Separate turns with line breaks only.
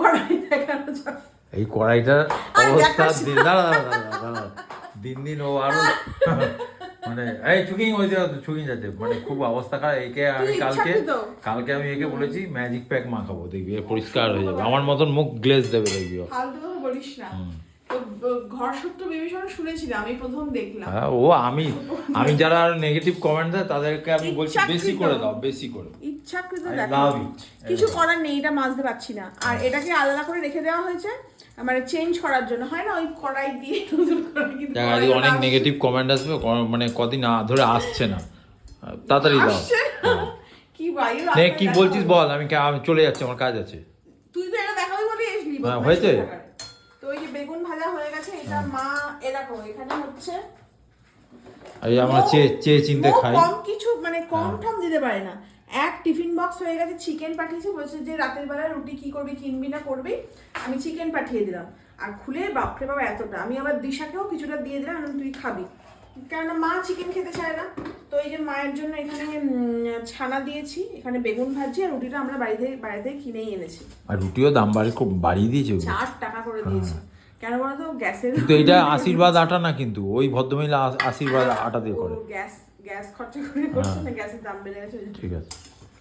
কড়াই দেখানো যাবে।
এই কড়াইটার অবস্থা দিন দিন ও আরো মানে এই চুকিং ওই চুকিং যাচ্ছে মানে খুব অবস্থা খারাপ। একে আমি কালকে আমি একে বলেছি ম্যাজিক প্যাক মাখাবো, দেখবি পরিষ্কার হয়ে যাবে, আমার মতন মুখ গ্লেজ দেবে দেখবি।
ফালতু কথা বলিস না। ঘর সত্য বিভীষণ শুনেছিলাম, আমি প্রথম দেখলাম।
ও আমি যারা নেগেটিভ কমেন্ট দেয় তাদেরকে আমি বলছি বেশি করে দাও, বেশি করে।
ইচ্ছাকৃত দেখো, কিছু করার নেই, এটা মাজতে পারছি না। আর এটাকে আলাদা করে রেখে দেওয়া হয়েছে মানে চেঞ্জ করার জন্য, হয় না ওই কড়াই দিয়ে নতুন কড়াই। কিন্তু
অনেক নেগেটিভ কমেন্ট আসবে, মানে কদিন ধরে আসছে না, তাড়াতাড়ি দাও।
কি ভাই
কি বলছিস বল, আমি চলে যাচ্ছি, আমার কাজ আছে।
তুই তো এটা দেখাবি বলে এসলি।
হয়েছে
তো এই যে বেগুন ভাজা হয়ে গেছে, এটা মা এরকম এখানে হচ্ছে
এই আমরা চেয়ে চিনতে খাই,
কম কিছু মানে কম ঠাম দিতে পারে না। এক টিফিন বক্স হয়ে গেছে, চিকেন পাঠিয়েছে, বলছে যে রাতের বেলা রুটি কি করবি, কিনবি না করবি, আমি চিকেন পাঠিয়ে দিলাম। আর খুলে বাপরে বাবা এতটা, আমি আবার দিশাকেও কিছুটা দিয়ে দিলাম, তুই খাবি, কেননা মা চিকেন খেতে চায় না। তো এই যে মায়ের জন্য এখানে ছানা দিয়েছি, এখানে বেগুন ভাজি, আর রুটিটা আমরা বাড়িতে কিনেই এনেছি।
আর রুটিও দাম খুব বাড়িয়ে দিয়েছে,
4 টাকা করে দিয়েছি। কেন বলতো গ্যাসের,
কিন্তু এটা আশীর্বাদ আটা না, কিন্তু ওই ভদ্রমহিলা আশীর্বাদ আটা দিয়ে করে,
গ্যাস খরচা করে করছে না, গ্যাসের দাম বেড়ে গেছে।
ঠিক আছে।